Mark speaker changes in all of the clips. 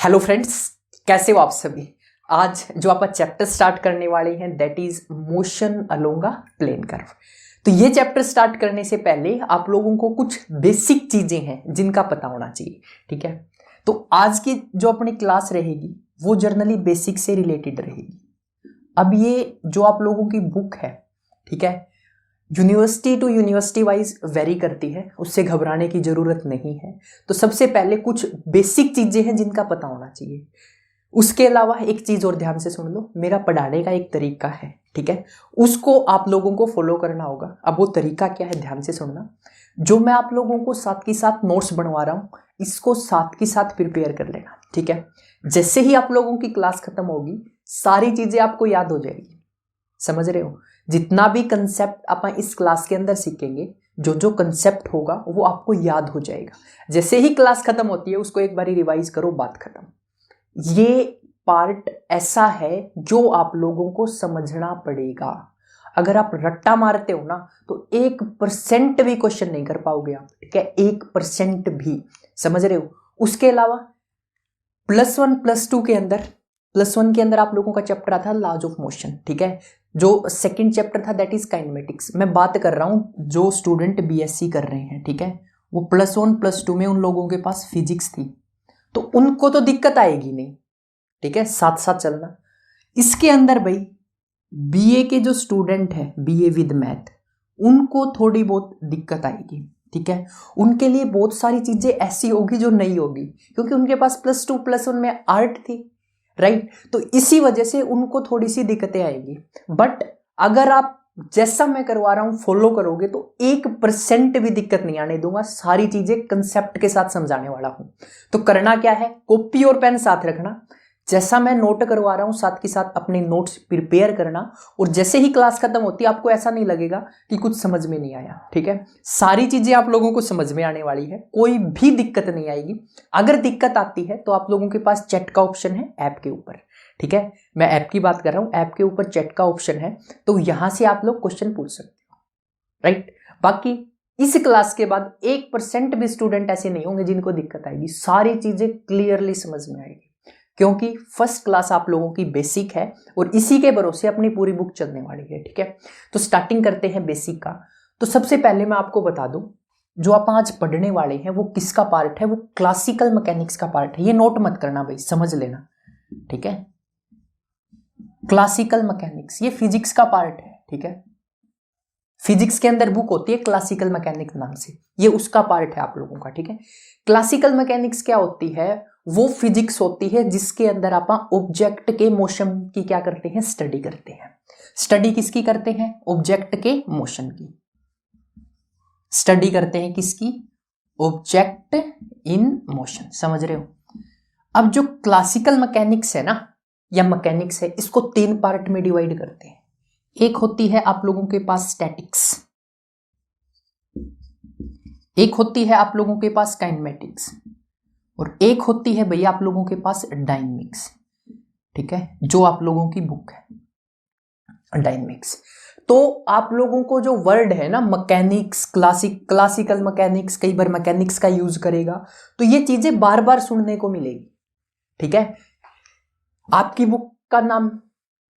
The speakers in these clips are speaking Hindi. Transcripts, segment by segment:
Speaker 1: हेलो फ्रेंड्स, कैसे हो आप सभी। आज जो आप चैप्टर स्टार्ट करने वाले हैं that is motion along a plane curve. तो ये चैप्टर स्टार्ट करने से पहले आप लोगों को कुछ बेसिक चीजें हैं जिनका पता होना चाहिए। ठीक है, तो आज की जो अपनी क्लास रहेगी वो जर्नली बेसिक से रिलेटेड रहेगी। अब ये जो आप लोगों की बुक है, ठीक है, university to university wise vary करती है, उससे घबराने की जरूरत नहीं है। तो सबसे पहले कुछ बेसिक चीजें हैं जिनका पता होना चाहिए। उसके अलावा एक चीज और ध्यान से सुन लो, मेरा पढ़ाने का एक तरीका है, ठीक है, उसको आप लोगों को फॉलो करना होगा। अब वो तरीका क्या है ध्यान से सुनना। जो मैं आप लोगों को साथ के साथ नोट्स बनवा रहा हूं, इसको साथ के साथ प्रिपेयर कर लेना। ठीक है, जैसे ही आप लोगों की क्लास खत्म होगी सारी चीजें आपको याद हो जाएगी। समझ रहे हो, जितना भी कंसेप्ट आप इस क्लास के अंदर सीखेंगे, जो जो कंसेप्ट होगा वो आपको याद हो जाएगा। जैसे ही क्लास खत्म होती है उसको एक बारी रिवाइज करो, बात खत्म। ये पार्ट ऐसा है जो आप लोगों को समझना पड़ेगा। अगर आप रट्टा मारते हो ना तो 1% भी क्वेश्चन नहीं कर पाओगे आप। ठीक है, 1% भी। समझ रहे हो। उसके अलावा +1 +2 के अंदर, +1 के अंदर आप लोगों का चैप्टर आता है लॉज ऑफ मोशन। ठीक है, जो सेकंड चैप्टर था दैट इज काइनेमेटिक्स। मैं बात कर रहा हूं जो स्टूडेंट बीएससी कर रहे हैं, ठीक है, वो +1 +2 में उन लोगों के पास फिजिक्स थी तो उनको तो दिक्कत आएगी नहीं। ठीक है, साथ साथ चलना। इसके अंदर भाई बीए के जो स्टूडेंट है, बीए विद मैथ, उनको थोड़ी बहुत दिक्कत आएगी। ठीक है, उनके लिए बहुत सारी चीजें ऐसी होगी जो नहीं होगी, क्योंकि उनके पास +2 +1 में आर्ट थी, राइट। तो इसी वजह से उनको थोड़ी सी दिक्कतें आएगी। बट अगर आप जैसा मैं करवा रहा हूं फॉलो करोगे तो 1% भी दिक्कत नहीं आने दूंगा। सारी चीजें कंसेप्ट के साथ समझाने वाला हूं। तो करना क्या है, कॉपी और पेन साथ रखना। जैसा मैं नोट करवा रहा हूं साथ के साथ अपने नोट्स प्रिपेयर करना। और जैसे ही क्लास खत्म होती है आपको ऐसा नहीं लगेगा कि कुछ समझ में नहीं आया। ठीक है, सारी चीजें आप लोगों को समझ में आने वाली है, कोई भी दिक्कत नहीं आएगी। अगर दिक्कत आती है तो आप लोगों के पास चैट का ऑप्शन है ऐप के ऊपर। ठीक है, मैं ऐप की बात कर रहा हूं, ऐप के ऊपर चैट का ऑप्शन है, तो यहां से आप लोग क्वेश्चन पूछ सकते हो, राइट। बाकी इस क्लास के बाद 1% भी स्टूडेंट ऐसे नहीं होंगे जिनको दिक्कत आएगी। सारी चीजें क्लियरली समझ में आएगी, क्योंकि फर्स्ट क्लास आप लोगों की बेसिक है और इसी के भरोसे अपनी पूरी बुक चलने वाली है। ठीक है, तो स्टार्टिंग करते हैं बेसिक का। तो सबसे पहले मैं आपको बता दूं, जो आप आज पढ़ने वाले हैं वो किसका पार्ट है, वो क्लासिकल मैकेनिक्स का पार्ट है। ये नोट मत करना भाई, समझ लेना। ठीक है, क्लासिकल मैकेनिक्स ये फिजिक्स का पार्ट है। ठीक है, फिजिक्स के अंदर बुक होती है क्लासिकल मैकेनिक्स नाम से, ये उसका पार्ट है आप लोगों का। ठीक है, क्लासिकल मैकेनिक्स क्या होती है, वो फिजिक्स होती है जिसके अंदर आप ऑब्जेक्ट के मोशन की क्या करते हैं, स्टडी करते हैं। स्टडी किसकी करते हैं, ऑब्जेक्ट के मोशन की स्टडी करते हैं। किसकी, ऑब्जेक्ट इन मोशन। समझ रहे हो। अब जो क्लासिकल मैकेनिक्स है ना, या मैकेनिक्स है, इसको 3 पार्ट में डिवाइड करते हैं। एक होती है आप लोगों के पास स्टैटिक्स, एक होती है आप लोगों के पास काइनेमेटिक्स, और एक होती है भैया आप लोगों के पास डायनेमिक्स। ठीक है, जो आप लोगों की बुक है डायनेमिक्स। तो आप लोगों को जो वर्ड है ना मैकेनिक्स, क्लासिकल मैकेनिक्स, कई बार मैकेनिक्स का यूज करेगा, तो ये चीजें बार बार सुनने को मिलेगी। ठीक है, आपकी बुक का नाम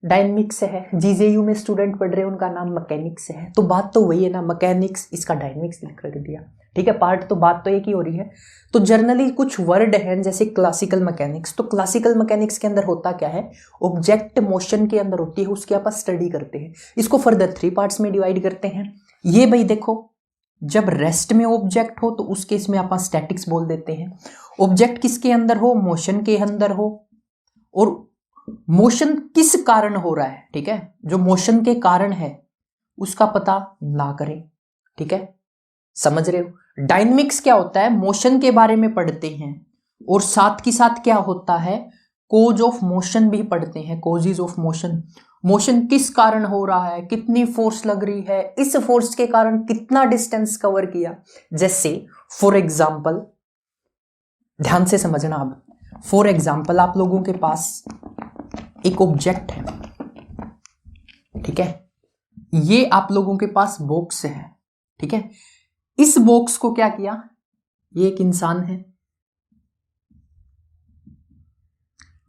Speaker 1: डायनेमिक्स है, जीजेयू में स्टूडेंट पढ़ रहे हैं उनका नाम मैकेनिक्स है, तो बात तो वही है ना, मैकेनिक्स, इसका डायनेमिक्स लिख रख दिया। ठीक है, पार्ट तो बात तो एक ही हो रही है। तो जनरली कुछ वर्ड हैं जैसे क्लासिकल मैकेनिक्स, तो क्लासिकल मैकेनिक्स के अंदर होता क्या है, ऑब्जेक्ट मोशन के अंदर होती है, उसके आप स्टडी करते हैं। इसको फर्दर 3 पार्ट्स में डिवाइड करते हैं। ये भाई देखो, जब रेस्ट में ऑब्जेक्ट हो तो उस केस में आप स्टैटिक्स बोल देते हैं। ऑब्जेक्ट किसके अंदर हो, मोशन के अंदर हो, और मोशन किस कारण हो रहा है, ठीक है, जो मोशन के कारण है उसका पता ना करें। ठीक है, समझ रहे हो। डायनेमिक्स क्या होता है, मोशन के बारे में पढ़ते हैं, और साथ की साथ क्या होता है, कोज ऑफ मोशन भी पढ़ते हैं। कोजेज ऑफ मोशन, मोशन किस कारण हो रहा है, कितनी फोर्स लग रही है, इस फोर्स के कारण कितना डिस्टेंस कवर किया। जैसे फॉर एग्जाम्पल, ध्यान से समझना। अब फॉर एग्जाम्पल आप लोगों के पास एक ऑब्जेक्ट है, ठीक है, ये आप लोगों के पास बॉक्स है। ठीक है, इस बॉक्स को क्या किया, ये एक इंसान है,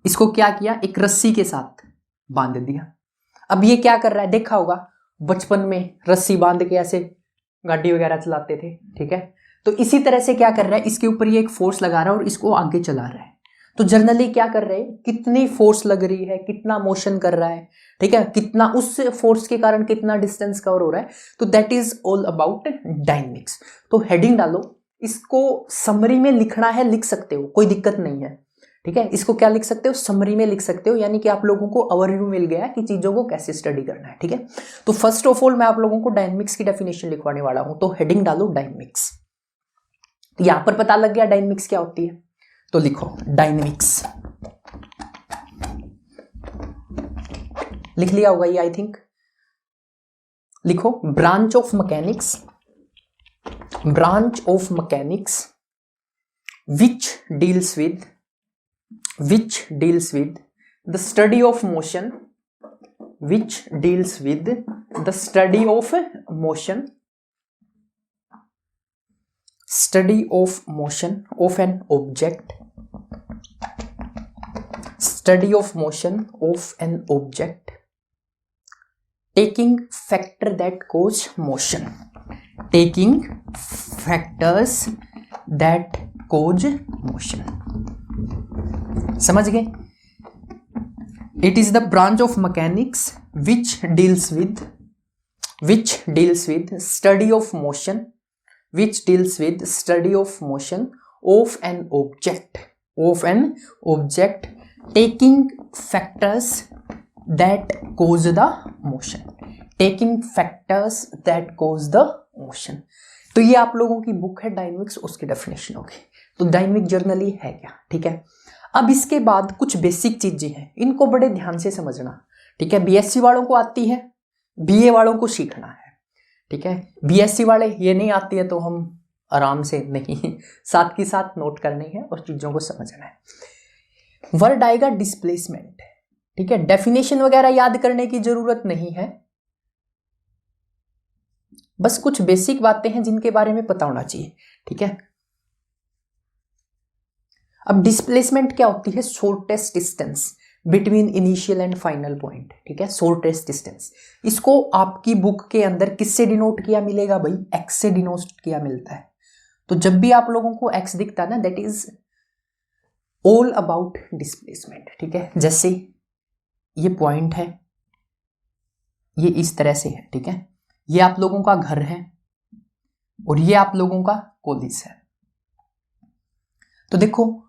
Speaker 1: इसको क्या किया, एक रस्सी के साथ बांध दिया। अब ये क्या कर रहा है, देखा होगा बचपन में रस्सी बांध के ऐसे गाड़ी वगैरह चलाते थे, ठीक है। तो इसी तरह से क्या कर रहा है, इसके ऊपर ये एक फोर्स लगा रहा है और इसको आगे चला रहा है। तो जनरली क्या कर रहे हैं, कितनी फोर्स लग रही है, कितना मोशन कर रहा है, ठीक है, कितना उस फोर्स के कारण कितना डिस्टेंस कवर हो रहा है। तो that is all about dynamics. तो हेडिंग डालो, इसको समरी में लिखना है लिख सकते हो, कोई दिक्कत नहीं है, ठीक है। इसको क्या लिख सकते हो, समरी में लिख सकते हो, यानी कि आप लोगों को ओवरव्यू मिल गया कि चीजों को कैसे स्टडी करना है, ठीक है। तो फर्स्ट ऑफ ऑल मैं आप लोगों को डायनेमिक्स की डेफिनेशन लिखवाने वाला हूं। तो हेडिंग डालो डायनेमिक्स। यहां पर पता लग गया डायनेमिक्स क्या होती है, तो लिखो डायनेमिक्स, लिख लिया होगा ये आई थिंक। लिखो branch of mechanics, branch of mechanics which deals with the study of motion, which deals with the study of motion, study of motion of an object, study of motion of an object, taking factor that cause motion, taking factors that cause motion। समझ गए? It is the branch of mechanics which deals with study of motion, which deals with study of motion of an object, taking factors that cause the motion, taking factors that cause the motion। तो ये आप लोगों की बुक है डायनेमिक्स, उसकी डेफिनेशन होगी। तो डायनेमिक जर्नली है क्या, ठीक है। अब इसके बाद कुछ बेसिक चीजें हैं, इनको बड़े ध्यान से समझना, ठीक है। बीएससी वालों को आती है, बीए वालों को सीखना है, ठीक है। बीएससी वाले ये नहीं आती है तो हम आराम से नहीं, साथ के साथ नोट करनी है और चीजों को समझना है। वर्ड आएगा डिस्प्लेसमेंट, ठीक है। डेफिनेशन वगैरह याद करने की जरूरत नहीं है, बस कुछ बेसिक बातें हैं जिनके बारे में पता होना चाहिए, ठीक है। अब डिस्प्लेसमेंट क्या होती है, shortest distance between initial and final point, ठीक है, शॉर्टेस्ट डिस्टेंस। इसको आपकी बुक के अंदर किससे डिनोट किया मिलेगा भाई, एक्स से डिनोट किया मिलता है। तो जब भी आप लोगों को एक्स दिखता है ना, that is all about displacement, ठीक है। जैसे ये पॉइंट है, ये इस तरह से है, ठीक है। ये आप लोगों का घर है और ये आप लोगों का कॉलेज है। तो देखो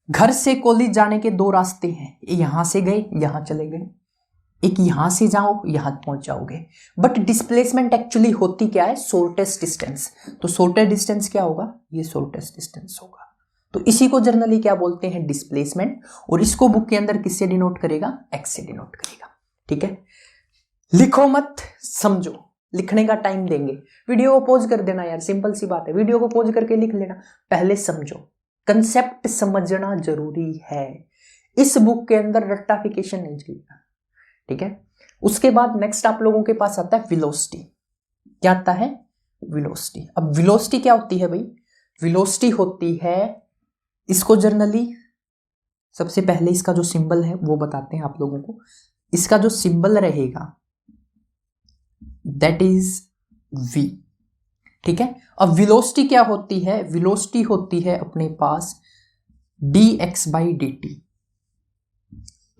Speaker 1: घर से कॉलेज जाने के दो रास्ते हैं, यहां से गए यहां चले गए, एक यहां से जाओ यहां पहुंच जाओगे। बट डिस्प्लेसमेंट एक्चुअली होती क्या है, शॉर्टेस्ट डिस्टेंस। तो शॉर्टेस्ट डिस्टेंस क्या होगा, ये शॉर्टेस्ट डिस्टेंस होगा। तो इसी को जनरली क्या बोलते हैं, डिस्प्लेसमेंट। और इसको बुक के अंदर किससे डिनोट करेगा, एक्स से डिनोट करेगा, ठीक है। लिखो मत, समझो, लिखने का टाइम देंगे। वीडियो को पॉज कर देना यार, सिंपल सी बात है, वीडियो को पॉज करके लिख लेना। पहले समझो, कंसेप्ट समझना जरूरी है। इस बुक के अंदर रट्टाफिकेशन नहीं चलेगा, ठीक है। उसके बाद नेक्स्ट आप लोगों के पास आता है वेलोसिटी। क्या आता है, वेलोसिटी। अब वेलोसिटी क्या होती है भाई, वेलोसिटी होती है, इसको जर्नली सबसे पहले इसका जो सिंबल है वो बताते हैं आप लोगों को। इसका जो सिंबल रहेगा दैट इज v, ठीक है। अब वेलोसिटी क्या होती है, वेलोसिटी होती है अपने पास dx/dt,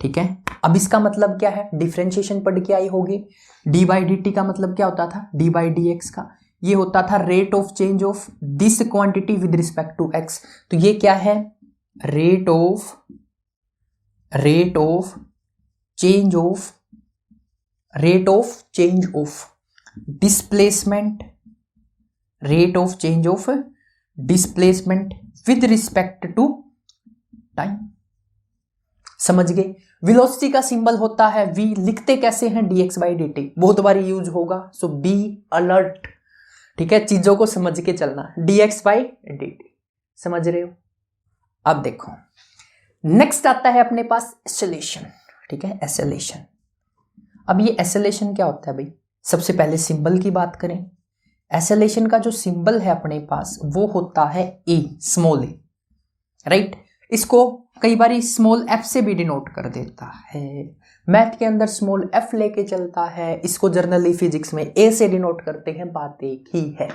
Speaker 1: ठीक है। अब इसका मतलब क्या है, डिफरेंशिएशन पढ़ के आई होगी। d/dt का मतलब क्या होता था, d/dx का ये होता था rate of change of this quantity with respect to x। तो ये क्या है, rate of change of displacement, rate of change of displacement with respect to time. समझ गए? वेलोसिटी का सिंबल होता है v, लिखते कैसे हैं, dx/dt, बहुत बार यूज होगा, सो बी अलर्ट, ठीक है। चीजों को समझ के चलना, dx/dt, समझ रहे हो। अब देखो नेक्स्ट आता है अपने पास एक्सेलेरेशन, ठीक है, एक्सेलेरेशन। अब ये एक्सेलेरेशन क्या होता है भाई, सबसे पहले सिंबल की बात करें। एक्सेलेरेशन का जो सिंबल है अपने पास वो होता है ए, स्मॉल ए, राइट। इसको कई बार स्मॉल एफ से भी डिनोट कर देता है, मैथ के अंदर स्मॉल एफ लेके चलता है, इसको जर्नली फिजिक्स में ए से डिनोट करते हैं, बात एक ही है।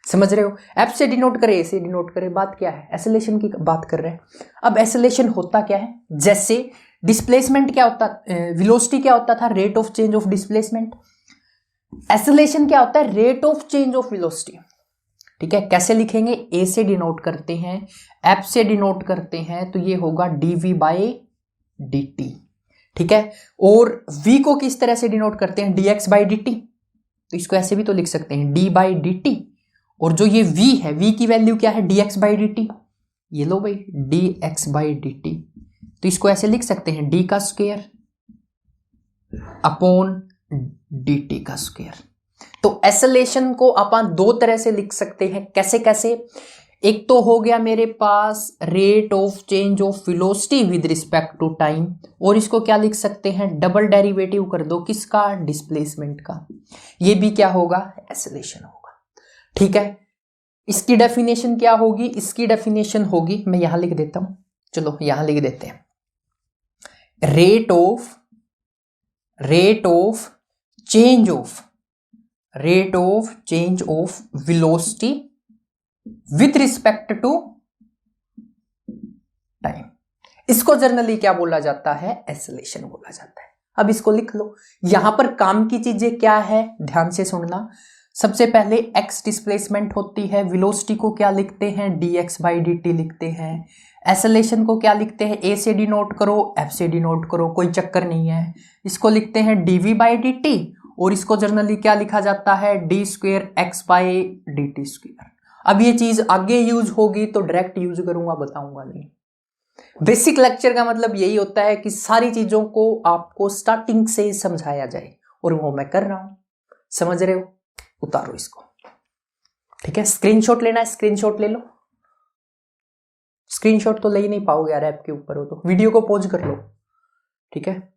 Speaker 1: समझ रहे हो, एफ से डिनोट करे, ए से डिनोट करे, बात क्या है, एसेलेशन की बात कर रहे हैं। अब एसेलेशन होता क्या है, जैसे डिस्प्लेसमेंट क्या होता, वेलोसिटी क्या होता था, rate of change of displacement. Acceleration क्या होता है, rate of change of velocity. ठीक है, कैसे लिखेंगे, ए से डिनोट करते हैं, एफ से डिनोट करते हैं, तो ये होगा dv बाई dt। ठीक है, और v को किस तरह से डिनोट करते हैं, dx बाई dt, तो इसको ऐसे भी तो लिख सकते हैं d बाई dt, और जो ये v है, v की वैल्यू क्या है, dx बाई dt, ये लो भाई dx बाई dt, तो इसको ऐसे लिख सकते हैं d का स्क्वायर अपॉन dt का स्क्वायर। तो एसेलेशन को अपन दो तरह से लिख सकते हैं, कैसे कैसे, एक तो हो गया मेरे पास rate of change of velocity with respect to time, और इसको क्या लिख सकते हैं, डबल डेरिवेटिव कर दो किसका, डिस्प्लेसमेंट का, ये भी क्या होगा, एसेलेशन होगा। ठीक है, इसकी डेफिनेशन क्या होगी, इसकी डेफिनेशन होगी, मैं यहां लिख देता हूं, चलो यहां लिख देते हैं, rate of change of velocity with respect to time, इसको जनरली क्या बोला जाता है, एसेलेशन बोला जाता है। अब इसको लिख लो, यहां पर काम की चीजें क्या है, ध्यान से सुनना। सबसे पहले x डिस्प्लेसमेंट होती है, वेलोसिटी को क्या लिखते हैं, dx बाई dt लिखते हैं, एसेलेशन को क्या लिखते हैं, a से डिनोट करो, f से डिनोट करो, कोई चक्कर नहीं है, इसको लिखते हैं dv बाई dt, और इसको जनरली क्या लिखा जाता है, d square x by dt square. अब ये चीज आगे यूज होगी तो डायरेक्ट यूज करूंगा, बताऊंगा नहीं। बेसिक लेक्चर का मतलब यही होता है कि सारी चीजों को आपको स्टार्टिंग से समझाया जाए, और वो मैं कर रहा हूं, समझ रहे हो। उतारो इसको, ठीक है, स्क्रीनशॉट लेना है, स्क्रीनशॉट ले लो, स्क्रीनशॉट तो ले ही नहीं पाओगे यार, ऐप के ऊपर हो तो वीडियो को पॉज कर लो। ठीक है,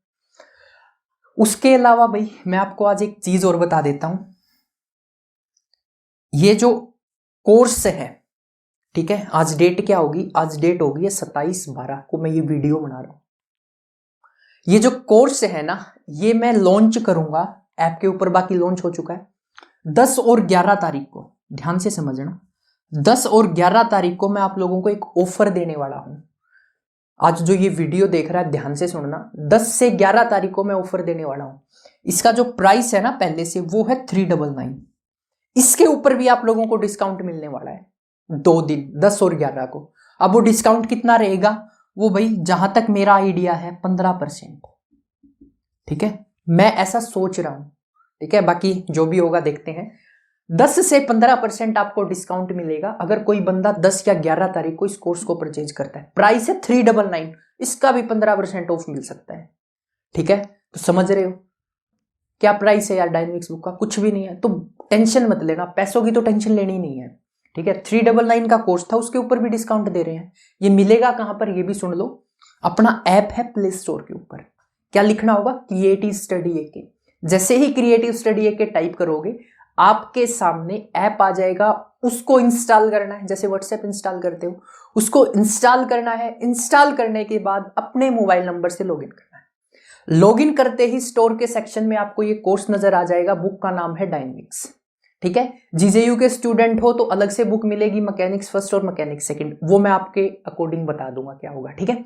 Speaker 1: उसके अलावा भाई मैं आपको आज एक चीज और बता देता हूं, ये जो कोर्स है, ठीक है, आज डेट क्या होगी, आज डेट होगी 27/12 को मैं ये वीडियो बना रहा हूं। ये जो कोर्स है ना, ये मैं लॉन्च करूंगा ऐप के ऊपर, बाकी लॉन्च हो चुका है 10 और 11 तारीख को, ध्यान से समझना, 10 और 11 तारीख को मैं आप लोगों को एक ऑफर देने वाला हूं। आज जो ये वीडियो देख रहा है ध्यान से सुनना, 10 से 11 तारीख को मैं ऑफर देने वाला हूं। इसका जो प्राइस है ना पहले से, वो है 399। इसके ऊपर भी आप लोगों को डिस्काउंट मिलने वाला है 2 दिन, 10 और 11 को। अब वो डिस्काउंट कितना रहेगा, वो भाई जहां तक मेरा आइडिया है 15%। ठीक है, मैं ऐसा सोच रहा हूं, ठीक है, बाकी जो भी होगा देखते हैं। 10 से 15% आपको डिस्काउंट मिलेगा अगर कोई बंदा 10 या 11 तारीख को इस कोर्स को परचेज करता है। प्राइस है 399, इसका भी 15% ऑफ मिल सकता है। ठीक है, तो समझ रहे हो क्या प्राइस है यार डायनेमिक्स बुक का, कुछ भी नहीं है, तो टेंशन मत लेना, पैसों की तो टेंशन लेनी नहीं है। ठीक है, 399 का कोर्स था, उसके ऊपर भी डिस्काउंट दे रहे हैं। ये मिलेगा कहां पर, ये भी सुन लो, अपना ऐप है प्ले स्टोर के ऊपर, क्या लिखना होगा, क्रिएटिव स्टडी एके। जैसे ही क्रिएटिव स्टडी एके टाइप करोगे आपके सामने ऐप आ जाएगा, उसको इंस्टॉल करना है, जैसे व्हाट्सएप इंस्टॉल करते हो उसको इंस्टॉल करना है। इंस्टॉल करने के बाद अपने मोबाइल नंबर से लॉगिन करना है। लॉगिन करते ही स्टोर के सेक्शन में आपको ये कोर्स नजर आ जाएगा, बुक का नाम है डायनेमिक्स। ठीक है, जीजेयू के स्टूडेंट हो तो अलग से बुक मिलेगी, मैकेनिक्स फर्स्ट और मैकेनिक्स सेकंड, वो मैं आपके अकॉर्डिंग बता दूंगा क्या होगा। ठीक है,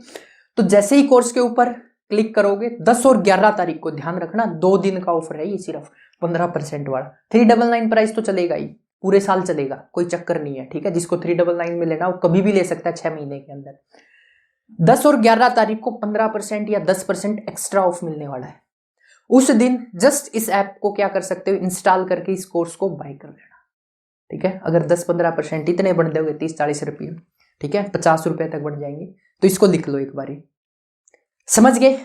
Speaker 1: तो जैसे ही कोर्स के ऊपर क्लिक करोगे, 10 और 11 तारीख को, ध्यान रखना 2 दिन का ऑफर है ये, सिर्फ 15% वाला। 399 प्राइस तो चलेगा ही, पूरे साल चलेगा, कोई चक्कर नहीं है। ठीक है, जिसको 399 में लेना वो कभी भी ले सकता है 6 महीने के अंदर। 10 और 11 तारीख को 15% या 10% एक्स्ट्रा ऑफ मिलने वाला है। उस दिन जस्ट इस ऐप को क्या कर सकते हो, इंस्टॉल करके इस कोर्स को बाय कर लेना। ठीक है, अगर 10-15% इतने बढ़ दोगे 30-40 रुपये, ठीक है, 50 रुपए तक बढ़ जाएंगे, तो इसको लिख लो एक बारी, समझ गए।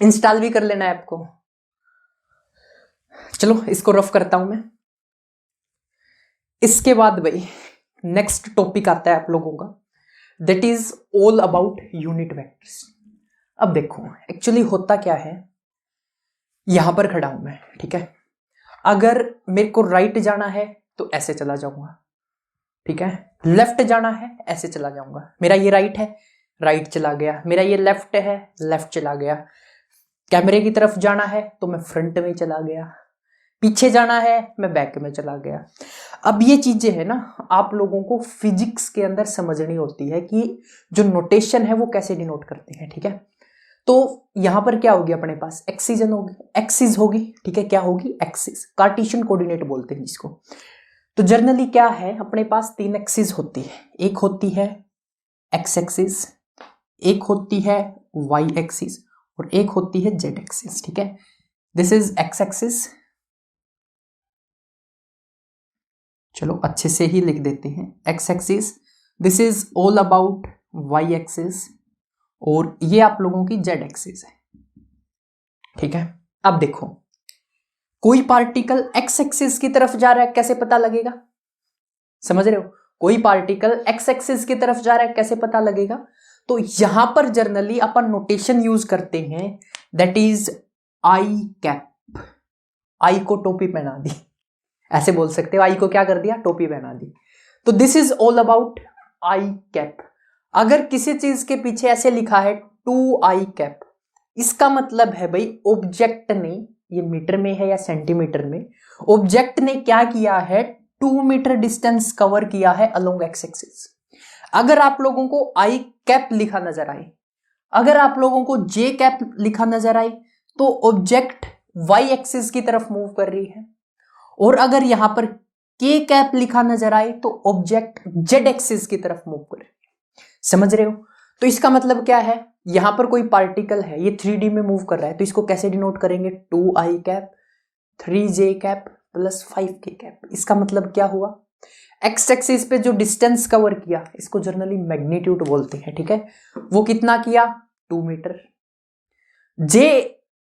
Speaker 1: इंस्टॉल भी कर लेना ऐप को। चलो इसको रफ करता हूं मैं। इसके बाद भाई नेक्स्ट टॉपिक आता है आप लोगों का, that is all about unit vectors. अब देखो एक्चुअली होता क्या है, यहां पर खड़ा हूं मैं, ठीक है, अगर मेरे को राइट जाना है तो ऐसे चला जाऊंगा। ठीक है। लेफ्ट जाना है, ऐसे चला जाऊंगा, मेरा ये राइट है, राइट चला गया, मेरा ये लेफ्ट है, लेफ्ट चला गया। कैमरे की तरफ जाना है तो मैं फ्रंट में चला गया, पीछे जाना है मैं बैक में चला गया। अब ये चीजें है ना, आप लोगों को फिजिक्स के अंदर समझनी होती है कि जो नोटेशन है वो कैसे डिनोट करते हैं, ठीक है। तो यहां पर क्या होगी, अपने पास एक्सीजन होगी, एक्सिस होगी, ठीक है। क्या होगी, एक्सिस, कार्टेशियन कोऑर्डिनेट बोलते हैं जिसको। तो जर्नली क्या है, अपने पास 3 एक्सिस होती है। एक होती है एक्स एक्सिस, एक होती है वाई एक्सिस और एक होती है जेड एक्सिस, ठीक है। दिस इज एक्स एक्सिस, चलो अच्छे से ही लिख देते हैं, x axis. This is all about y axis और ये आप लोगों की जेड एक्सिस है, ठीक है। अब देखो, कोई पार्टिकल एक्स एक्सिस की तरफ जा रहा है, कैसे पता लगेगा, समझ रहे हो। कोई पार्टिकल एक्स एक्सिस की तरफ जा रहा है, कैसे पता लगेगा। तो यहां पर जर्नली अपन नोटेशन यूज करते हैं, दैट इज आई कैप। आई को टोपी पहना दी, ऐसे बोल सकते हो, आई को क्या कर दिया, टोपी पहना दी। तो this is all about I cap. अगर किसी चीज के पीछे ऐसे लिखा है 2 आई कैप, इसका मतलब है भाई ऑब्जेक्ट ने, ये मीटर में है या सेंटीमीटर में, ऑब्जेक्ट ने क्या किया है, 2 मीटर डिस्टेंस कवर किया है अलोंग एक्स एक्सिस। अगर आप लोगों को आई कैप लिखा नजर आए, अगर आप लोगों को जे कैप लिखा नजर आए, तो ऑब्जेक्ट वाई एक्सिस की तरफ मूव कर रही है। और अगर यहां पर के कैप लिखा नजर आए तो ऑब्जेक्ट जेड एक्सिस की तरफ मूव कर रही है, समझ रहे हो। तो इसका मतलब क्या है, यहां पर कोई पार्टिकल है, ये 3D में मूव कर रहा है, तो इसको कैसे डिनोट करेंगे, 2 आई कैप 3 जे कैप प्लस 5 के कैप। इसका मतलब क्या हुआ, एक्स एक्सिस पे जो डिस्टेंस कवर किया, इसको जनरली मैग्नीट्यूड बोलते हैं, ठीक है। वो कितना किया, 2 मीटर। जे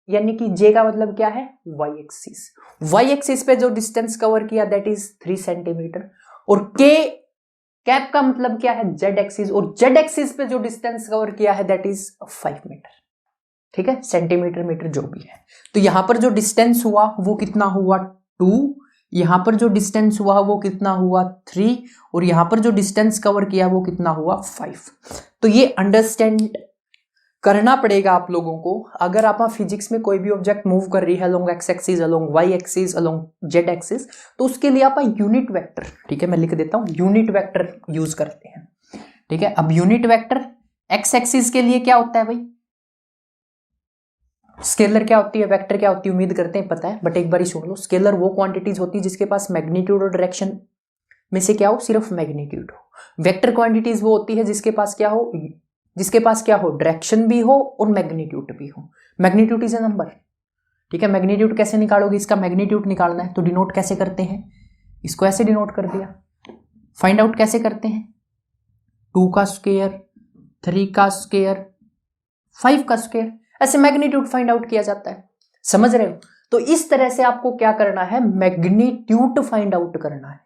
Speaker 1: यानी कि जे का मतलब क्या है, वाई एक्सिस, वाई एक्सिस पे जो डिस्टेंस कवर किया दैट इज 3 सेंटीमीटर। और के कैप का मतलब क्या है, जेड एक्सिस, और जेड एक्सिस पे जो डिस्टेंस कवर किया है दैट इज 5 मीटर, ठीक है, सेंटीमीटर मीटर जो भी है। तो यहां पर जो डिस्टेंस हुआ वो कितना हुआ, 2, यहां पर जो डिस्टेंस हुआ वो कितना हुआ, 3, और यहां पर जो डिस्टेंस कवर किया वो कितना हुआ, 5। तो ये अंडरस्टैंड करना पड़ेगा आप लोगों को। अगर आप फिजिक्स में कोई भी ऑब्जेक्ट मूव कर रही है along x axis, along y axis, along z axis, तो उसके लिए आप यूनिट वेक्टर, ठीक है, मैं लिख देता हूं, यूनिट वेक्टर यूज करते हैं, ठीक है। अब यूनिट वेक्टर एक्स एक्सिस के लिए क्या होता है भाई, स्केलर क्या होती है, वेक्टर क्या होती है, उम्मीद करते हैं पता है, बट एक बार ही सुन लो। स्केलर वो क्वांटिटीज होती है जिसके पास मैग्नीट्यूड और डायरेक्शन में से क्या हो, सिर्फ मैग्नीट्यूड हो। वेक्टर क्वांटिटीज वो होती है जिसके पास क्या हो, जिसके पास क्या हो, डायरेक्शन भी हो और मैग्नीट्यूड भी हो। मैग्नीट्यूड इज अ नंबर, ठीक है। मैग्नीट्यूड कैसे निकालोगे, इसका मैग्नीट्यूड निकालना है तो डिनोट कैसे करते हैं, इसको ऐसे डिनोट कर दिया। फाइंड आउट कैसे करते हैं, 2 का स्क्वायर, 3 का स्क्वायर, 5 का स्क्वायर, ऐसे मैग्नीट्यूड फाइंड आउट किया जाता है, समझ रहे हो। तो इस तरह से आपको क्या करना है, मैग्नीट्यूड फाइंड आउट करना है,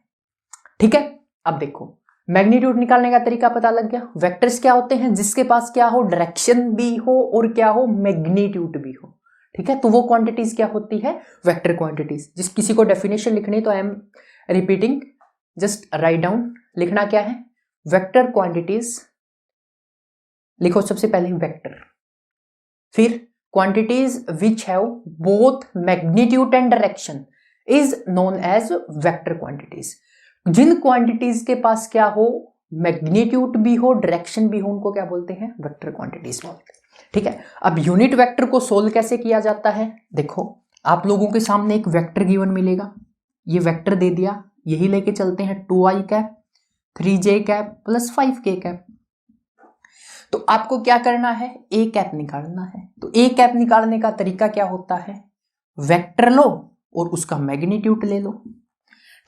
Speaker 1: ठीक है। अब देखो, मैग्नीट्यूड निकालने का तरीका पता लग गया। वेक्टर्स क्या होते हैं, जिसके पास क्या हो, डायरेक्शन भी हो और क्या हो, मैग्नीट्यूड भी हो, ठीक है। तो वो क्वांटिटीज क्या होती है, वेक्टर क्वांटिटीज। जिस किसी को डेफिनेशन लिखनी तो I am repeating, just write down. लिखना क्या है, वेक्टर क्वांटिटीज लिखो सबसे पहले वेक्टर, फिर quantities which have both magnitude and direction is known as vector quantities. जिन क्वांटिटीज के पास क्या हो, मैग्नीट्यूड भी हो डायरेक्शन भी हो, उनको क्या बोलते हैं, वेक्टर क्वांटिटीज बोलते हैं, ठीक है। अब यूनिट वेक्टर को सोल्व कैसे किया जाता है, देखो आप लोगों के सामने एक वेक्टर गिवन मिलेगा, ये वेक्टर दे दिया, यही लेके चलते हैं, 2 आई कैप 3 जे कैप प्लस 5 के कैप। तो आपको क्या करना है, ए कैप निकालना है। तो ए कैप निकालने का तरीका क्या होता है, वेक्टर लो और उसका मैग्नीट्यूड ले लो,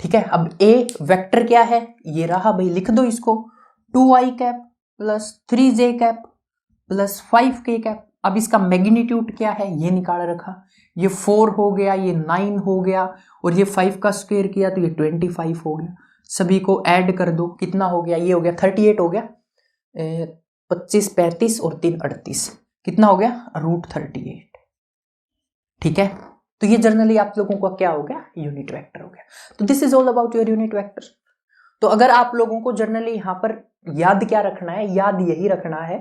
Speaker 1: ठीक है। अब ए वेक्टर क्या है, ये रहा भाई, लिख दो इसको, 2 आई कैप प्लस 3 जे कैप प्लस 5 के कैप। अब इसका मैग्नीट्यूड क्या है, ये निकाल रखा, ये 4 हो गया, ये 9 हो गया, और ये 5 का स्क्वायर किया तो ये 25 हो गया। सभी को ऐड कर दो, कितना हो गया, ये हो गया 38 हो गया, 25 35 और 3 38, कितना हो गया, √38, ठीक है। तो ये जनरली आप लोगों का क्या हो गया, यूनिट वेक्टर हो गया। तो this is all about your unit vector. तो अगर आप लोगों को जनरली यहाँ पर याद क्या रखना है, याद यही रखना है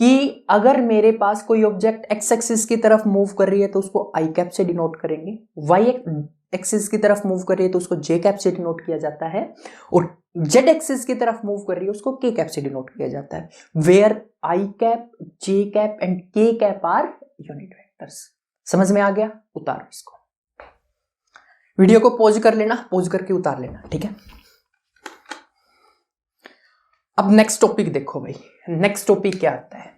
Speaker 1: कि अगर मेरे पास कोई ऑब्जेक्ट एक्स एक्सिस की तरफ मूव कर रही है तो उसको आई कैप से डिनोट करेंगे, वाई एक्सिस की तरफ मूव कर रही है तो उसको जे कैप से डिनोट किया जाता है, और जेड एक्सिस की तरफ मूव कर रही है उसको के कैप से डिनोट किया जाता है। Where i cap, j cap and k cap are unit vectors. समझ में आ गया? उतारो इसको, वीडियो को पॉज कर लेना, पॉज करके उतार लेना, ठीक है। अब नेक्स्ट टॉपिक देखो भाई, नेक्स्ट टॉपिक क्या आता है?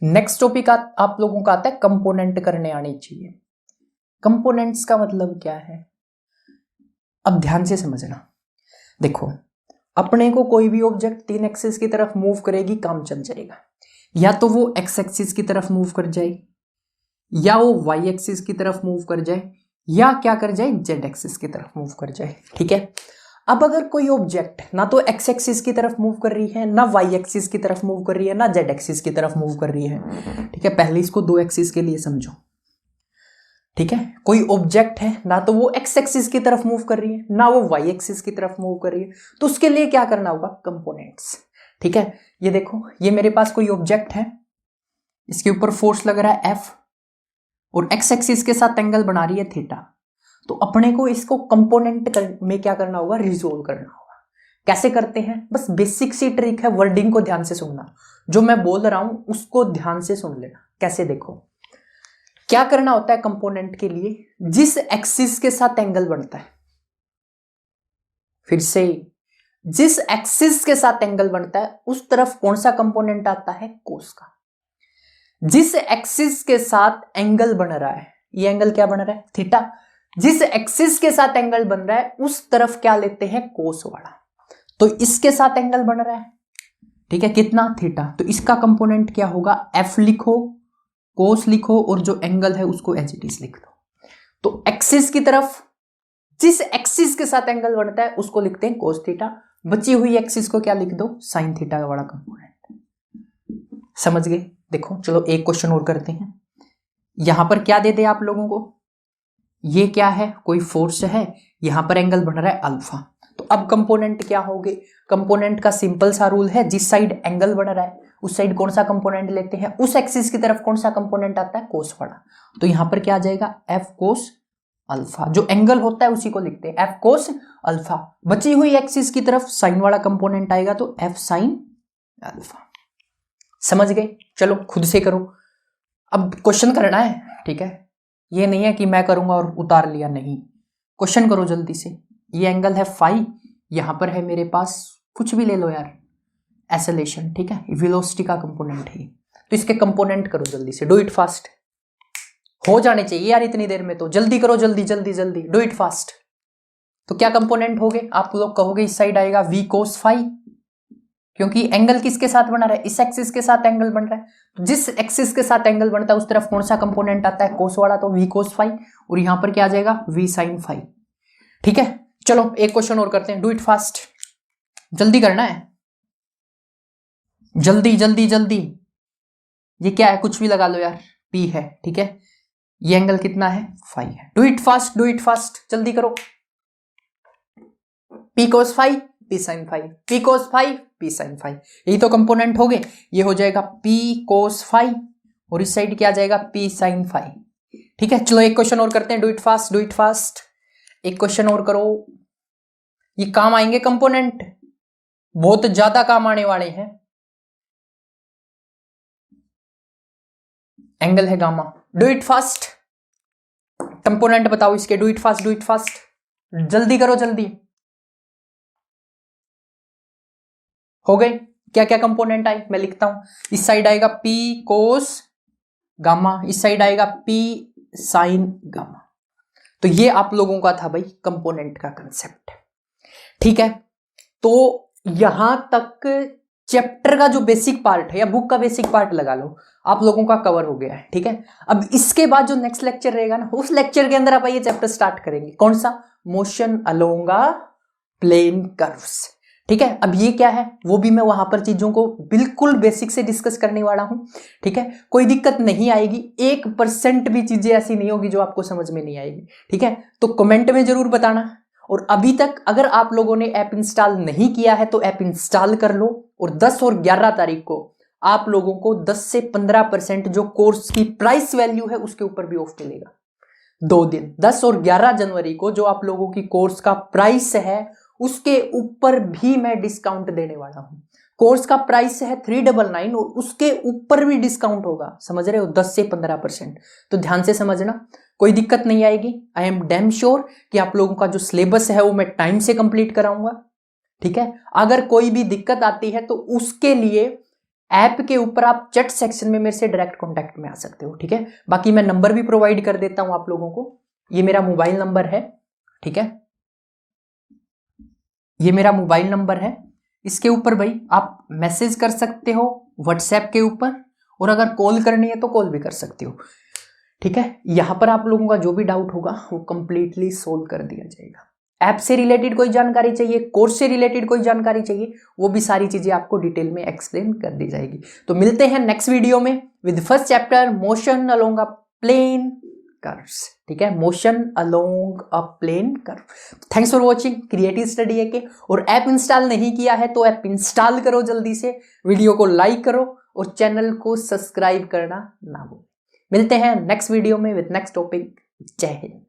Speaker 1: नेक्स्ट टॉपिक आप लोगों का आता है कंपोनेंट करने आनी चाहिए। कंपोनेंट्स का मतलब क्या है, अब ध्यान से समझना। देखो, अपने को कोई भी ऑब्जेक्ट 3 एक्सिस की तरफ मूव करेगी, काम चल जाएगा। या तो वो एक्स एक्सिस की तरफ मूव कर जाए, या वो वाई एक्सिस की तरफ मूव कर जाए, या क्या कर जाए, जेड एक्सिस की तरफ मूव कर जाए, ठीक है। अब अगर कोई ऑब्जेक्ट ना तो एक्स एक्सिस की तरफ मूव कर रही है, ना वाई एक्सिस की तरफ मूव कर रही है, ना जेड एक्सिस की तरफ मूव कर रही है, ठीक है। पहले इसको 2 एक्सिस के लिए समझो, ठीक है। कोई ऑब्जेक्ट है, ना तो वो एक्स एक्सिस की तरफ मूव कर रही है, ना वो वाई एक्सिस की तरफ मूव कर रही है, तो उसके लिए क्या करना होगा, कंपोनेंट्स, ठीक है। ये देखो, ये मेरे पास कोई ऑब्जेक्ट है, इसके ऊपर फोर्स लग रहा है एफ, और एक्स एक्सिस के साथ एंगल बना रही है थीटा। तो अपने को इसको कंपोनेंट में क्या करना होगा, रिजोल्व करना होगा। कैसे करते हैं, बस बेसिक सी ट्रिक है, वर्डिंग को ध्यान से सुनना, जो मैं बोल रहा हूं उसको ध्यान से सुन लेना। कैसे, देखो क्या करना होता है कंपोनेंट के लिए, जिस एक्सिस के साथ एंगल बनता है, फिर से जिस एक्सिस के साथ एंगल बनता है उस तरफ कौन सा कंपोनेंट आता है, कोस का। जिस एक्सिस के साथ एंगल बन रहा है, ये एंगल क्या बन रहा है, थीटा, जिस एक्सिस के साथ एंगल बन रहा है उस तरफ क्या लेते हैं, कोस वाला। तो इसके साथ एंगल बन रहा है, ठीक है, कितना, थीटा, तो इसका कंपोनेंट क्या होगा, एफ लिखो, कोस लिखो, और जो एंगल है उसको एज इट इज लिख दो। तो एक्सिस की तरफ जिस एक्सिस के साथ एंगल बनता है उसको लिखते हैं कोस थीटा, बची हुई एक्सिस को क्या लिख दो, साइन थीटा वाला कंपोनेंट। समझ गए? देखो चलो एक क्वेश्चन और करते हैं। यहां पर क्या दे दे आप लोगों को, ये क्या है, कोई फोर्स है, यहां पर एंगल बन रहा है अल्फा। तो अब कंपोनेंट क्या होंगे, कंपोनेंट का सिंपल सा रूल है, जिस साइड एंगल बन रहा है उस साइड कौन सा कंपोनेंट लेते हैं, उस एक्सिस की तरफ कौन सा कंपोनेंट आता है, कोस वाला। तो यहां पर क्या आ जाएगा, एफ कोस अल्फा, जो एंगल होता है उसी को लिखते हैं एफ कोस अल्फा। बची हुई एक्सिस की तरफ साइन वाला कंपोनेंट आएगा तो एफ साइन अल्फा। समझ गए? चलो खुद से करो, अब क्वेश्चन करना है, ठीक है। ये नहीं है कि मैं करूंगा और उतार लिया, नहीं, क्वेश्चन करो जल्दी से। ये एंगल है फाई, यहां पर है मेरे पास, कुछ भी ले लो यार, एसेलेशन, ठीक है, वेलोसिटी का कंपोनेंट है, तो इसके कंपोनेंट करो जल्दी से, डू इट फास्ट, हो जाने चाहिए यार इतनी देर में, तो जल्दी करो, जल्दी जल्दी जल्दी, डू इट फास्ट। तो क्या कंपोनेंट हो गए, आप लोग कहोगे इस साइड आएगा वी कोस फाई, क्योंकि एंगल किसके साथ बना रहा है, इस एक्सिस के साथ एंगल बन रहा है, तो जिस एक्सिस के साथ एंगल बनता है उस तरफ कौन सा कंपोनेंट आता है, कोस वाला, तो वी कोस फाई, और यहां पर क्या आ जाएगा, वी साइन फाई, ठीक है। चलो एक क्वेश्चन और करते हैं, डू इट फास्ट, जल्दी करना है, जल्दी जल्दी जल्दी। ये क्या है, कुछ भी लगा लो यार, पी है, ठीक है, ये एंगल कितना है, फाई है, do it fast, do it fast, जल्दी करो। P cos phi, P sin phi, P cos phi, P sin phi, यही तो कंपोनेंट हो गए। ये हो जाएगा पी कोस फाई, और इस साइड क्या आ जाएगा, पी साइन फाई, ठीक है। चलो एक क्वेश्चन और करते हैं, do it fast, do it fast, एक क्वेश्चन और करो। ये काम आएंगे कंपोनेंट, बहुत ज्यादा काम आने वाले हैं। एंगल है gamma, do it fast, component बताओ इसके, do it fast, do it fast, जल्दी करो जल्दी। हो गए? क्या क्या कंपोनेंट आए मैं लिखता हूं, इस साइड आएगा पी कोस गामा, इस साइड आएगा पी साइन गामा। तो ये आप लोगों का था भाई कंपोनेंट का कंसेप्ट, ठीक है। तो यहां तक चैप्टर का जो बेसिक पार्ट है या बुक का बेसिक पार्ट लगा लो, आप लोगों का कवर हो गया है, ठीक है। अब इसके बाद जो नेक्स्ट लेक्चर रहेगा ना, उस लेक्चर के अंदर आप ये चैप्टर स्टार्ट करेंगे, कौन सा, मोशन अलोंग प्लेन कर्व्स, ठीक है। अब ये क्या है वो भी मैं वहां पर चीजों को बिल्कुल बेसिक से डिस्कस करने वाला हूं, ठीक है। कोई दिक्कत नहीं आएगी, 1% भी चीजें ऐसी नहीं होगी जो आपको समझ में नहीं आएगी, ठीक है। तो कमेंट में जरूर बताना, और अभी तक अगर आप लोगों ने ऐप इंस्टॉल नहीं किया है तो ऐप इंस्टॉल कर लो, और 10 और 11 तारीख को आप लोगों को 10 से 15% जो कोर्स की प्राइस वैल्यू है उसके ऊपर भी ऑफ मिलेगा। 2 दिन 10 और 11 जनवरी को जो आप लोगों की कोर्स का प्राइस है उसके ऊपर भी मैं डिस्काउंट देने वाला हूं। कोर्स का प्राइस है 399 और उसके ऊपर भी डिस्काउंट होगा, समझ रहे हो, 10 से 15%। तो ध्यान से समझना, कोई दिक्कत नहीं आएगी। आई एम डैम श्योर कि आप लोगों का जो सिलेबस है वो मैं टाइम से कंप्लीट कराऊंगा, ठीक है। अगर कोई भी दिक्कत आती है तो उसके लिए ऐप के ऊपर आप चैट सेक्शन में मेरे से डायरेक्ट कांटेक्ट में आ सकते हो, ठीक है। बाकी मैं नंबर भी प्रोवाइड कर देता हूं आप लोगों को, ये मेरा मोबाइल नंबर है, ठीक है, ये मेरा मोबाइल नंबर है। इसके ऊपर भाई आप मैसेज कर सकते हो व्हाट्सएप के ऊपर, और अगर कॉल करनी है तो कॉल भी कर सकते हो, ठीक है। यहां पर आप लोगों का जो भी डाउट होगा वो कंप्लीटली सोल्व कर दिया जाएगा। ऐप से रिलेटेड कोई जानकारी चाहिए, कोर्स से रिलेटेड कोई जानकारी चाहिए, वो भी सारी चीजें आपको डिटेल में एक्सप्लेन कर दी जाएगी। तो मिलते हैं नेक्स्ट वीडियो में with first chapter motion along a plane curves, ठीक है, motion along a plane curve. Thanks for watching creative study है के। और ऐप इंस्टॉल नहीं किया है तो ऐप इंस्टॉल करो जल्दी से, वीडियो को लाइक करो और चैनल को सब्सक्राइब करना ना भूलो। मिलते हैं नेक्स्ट वीडियो में विद नेक्स्ट टॉपिक। जय हिंद।